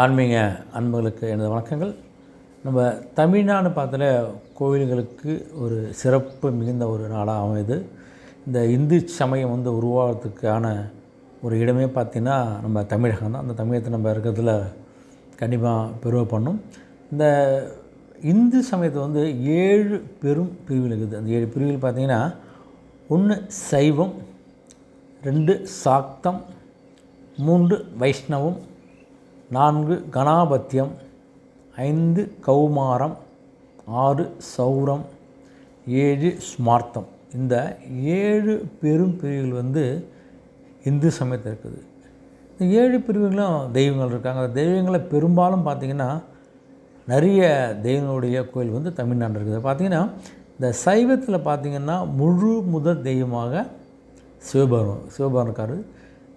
ஆன்மீக அன்பர்களுக்கு எனது வணக்கங்கள். நம்ம தமிழ்நாடு பார்த்தாலே கோவில்களுக்கு ஒரு சிறப்பு மிகுந்த ஒரு நாடாக அமையுது. இந்த இந்து சமயம் உருவாகிறதுக்கான ஒரு இடமே பார்த்திங்கன்னா நம்ம தமிழகம் தான். அந்த தமிழகத்தை நம்ம இருக்கிறதுல கண்டிப்பாக பெருமை பண்ணும். இந்த இந்து சமயத்தை 7 பெரும் பிரிவுகள் இருக்குது. அந்த 7 பிரிவுகள் பார்த்திங்கன்னா 1 சைவம், 2 சாக்தம், 3 வைஷ்ணவம், 4 கணாபத்தியம், 5 கௌமாரம், 6 சௌரம், 7 ஸ்மார்த்தம். இந்த 7 பெரும் பிரிவுகள் இந்து சமயத்தில் இருக்குது. இந்த 7 பிரிவுகளும் தெய்வங்கள் இருக்காங்க. அந்த தெய்வங்களை பெரும்பாலும் பார்த்திங்கன்னா நிறைய தெய்வங்களுடைய கோயில் தமிழ்நாட்டில் இருக்குது. பார்த்திங்கன்னா இந்த சைவத்தில் பார்த்திங்கன்னா முழு முதல் தெய்வமாக சிவபெருமான் இருக்கார்.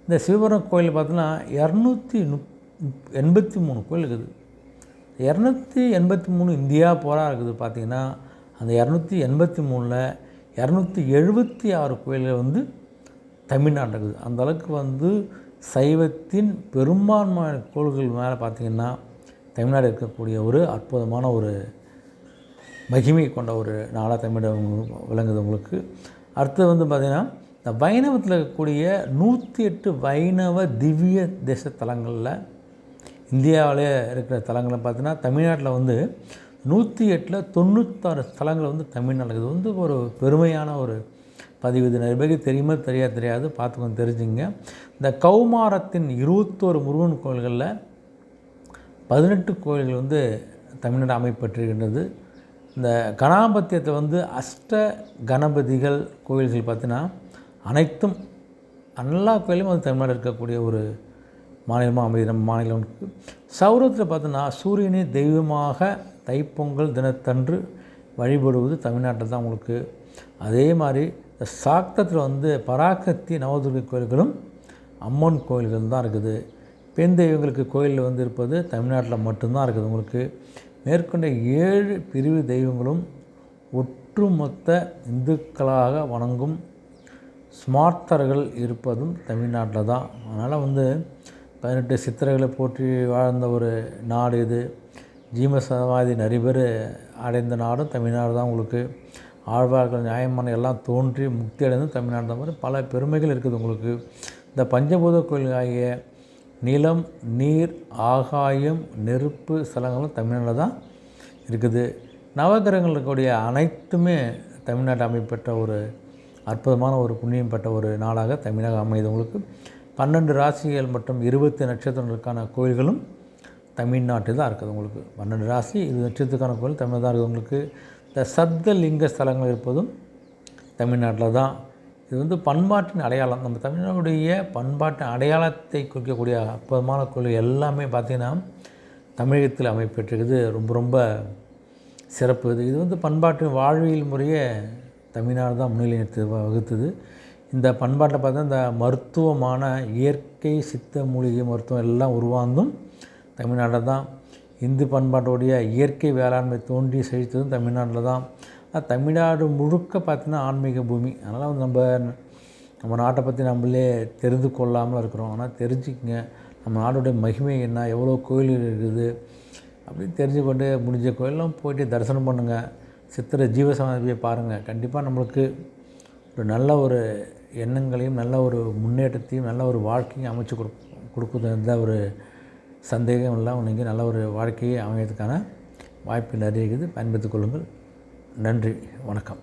இந்த சிவபெருமான் கோயில் பார்த்திங்கன்னா 283 கோயில் இருக்குது. 283 இந்தியா பூரா இருக்குது. பார்த்திங்கன்னா அந்த 283ல் 276 கோயில்கள் தமிழ்நாட்டில் இருக்குது. அந்த அளவுக்கு சைவத்தின் பெரும்பான்மையான கோயில்கள் மேலே பார்த்திங்கன்னா தமிழ்நாடு இருக்கக்கூடிய ஒரு அற்புதமான ஒரு மகிமை கொண்ட ஒரு நாடாக தமிழகம் விளங்குது உங்களுக்கு. அடுத்தது பார்த்திங்கன்னா இந்த வைணவத்தில் இருக்கக்கூடிய 108 வைணவ திவ்ய தேச தலங்களில் இந்தியாவிலே இருக்கிற தலங்களை பார்த்தீங்கன்னா தமிழ்நாட்டில் 108ல் 96 ஸ்தலங்கள் தமிழ்நாட்டில் இருக்குது. ஒரு பெருமையான ஒரு பதிவு. இது நிறைய பேருக்கு தெரியுமா தெரியாது பார்த்து தெரிஞ்சுங்க. இந்த கௌமாரத்தின் 21 முருகன் கோயில்களில் 18 கோயில்கள் தமிழ்நாடு அமைப்பெற்றிருக்கின்றது. இந்த கணாபத்தியத்தை அஷ்ட கணபதிகள் கோயில்கள் பார்த்தீங்கன்னா அனைத்தும் எல்லா கோயிலும் தமிழ்நாடு இருக்கக்கூடிய ஒரு மாநிலமாக அமைதி நம்ம மாநிலம்க்கு. சௌரத்தில் பார்த்தோன்னா சூரியனை தெய்வமாக தைப்பொங்கல் தினத்தன்று வழிபடுவது தமிழ்நாட்டில் தான் உங்களுக்கு. அதே மாதிரி இந்த சாக்தத்தில் பராக்கத்தி நவதுர்கை கோயில்களும் அம்மன் கோயில்கள் தான் இருக்குது. பெண் தெய்வங்களுக்கு கோயில் இருப்பது தமிழ்நாட்டில் மட்டும்தான் இருக்குது உங்களுக்கு. மேற்கொண்ட 7 பிரிவு தெய்வங்களும் ஒட்டுமொத்த இந்துக்களாக வணங்கும் ஸ்மார்த்தர்கள் இருப்பதும் தமிழ்நாட்டில் தான். அதனால் 18 சித்திரைகளை போற்றி வாழ்ந்த ஒரு நாடு இது. ஜீமசமாதி நிறைய பேர் அடைந்த நாடும் தமிழ்நாடு தான் உங்களுக்கு. ஆழ்வார்கள் நியாயமான எல்லாம் தோன்றி முக்தி அடைந்து தமிழ்நாடு தான். மாதிரி பல பெருமைகள் இருக்குது உங்களுக்கு. இந்த பஞ்சபூத கோயில் ஆகிய நிலம், நீர், ஆகாயம், நெருப்பு ஸ்தலங்களும் தமிழ்நாட்டில் தான் இருக்குது. நவகிரகங்கள் இருக்கக்கூடிய அனைத்துமே தமிழ்நாட்டு அமைப்பெற்ற ஒரு அற்புதமான ஒரு புண்ணியம் பெற்ற ஒரு நாடாக தமிழகம் அமைது உங்களுக்கு. 12 ராசிகள் மற்றும் 20 நட்சத்திரங்களுக்கான கோயில்களும் தமிழ்நாட்டில் தான் இருக்குது உங்களுக்கு. 12 ராசி 20 நட்சத்திரத்துக்கான கோயில் தமிழ் தான் இருக்குது உங்களுக்கு. இந்த சப்த லிங்க ஸ்தலங்கள் இருப்பதும் தமிழ்நாட்டில் தான். இது பண்பாட்டின் அடையாளம். நம்ம தமிழ்நாடுடைய பண்பாட்டின் அடையாளத்தை குறிக்கக்கூடிய அற்புதமான கோயில் எல்லாமே பார்த்திங்கன்னா தமிழகத்தில் அமைப்பெற்றிருக்குது. ரொம்ப சிறப்பு. இது பண்பாட்டின் வாழ்வியல் முறையை தமிழ்நாடு தான் முன்னிலை வகுத்துது. இந்த பண்பாட்டை பார்த்தா இந்த மருத்துவமான இயற்கை சித்த மூலிகை மருத்துவம் எல்லாம் உருவாந்தும் தமிழ்நாட்டில் தான். இந்து பண்பாட்டுடைய இயற்கை வேளாண்மை தோன்றி செழித்ததும் தமிழ்நாட்டில் தான். தமிழ்நாடு முழுக்க பார்த்திங்கன்னா ஆன்மீக பூமி. அதனால் நம்ம நாட்டை பற்றி நம்மளே தெரிந்து கொள்ளாமல் இருக்கிறோம். ஆனால் தெரிஞ்சுக்கங்க, நம்ம நாடுடைய மகிமை என்ன, எவ்வளோ கோயில் இருக்குது அப்படின்னு தெரிஞ்சுக்கொண்டு முடிஞ்ச கோயிலெலாம் போய்ட்டு தரிசனம் பண்ணுங்கள். சித்திரை ஜீவசமாதியை பாருங்கள். கண்டிப்பாக நம்மளுக்கு ஒரு நல்ல ஒரு எண்ணங்களையும் நல்ல ஒரு முன்னேற்றத்தையும் நல்ல ஒரு வாழ்க்கையும் அமைச்சு கொடுக்குது. எந்த ஒரு சந்தேகம் இல்லாமல் நீங்கள் நல்ல ஒரு வாழ்க்கையை அமைகிறதுக்கான வாய்ப்பு நிறைய இருக்குது. பயன்படுத்திக் கொள்ளுங்கள். நன்றி, வணக்கம்.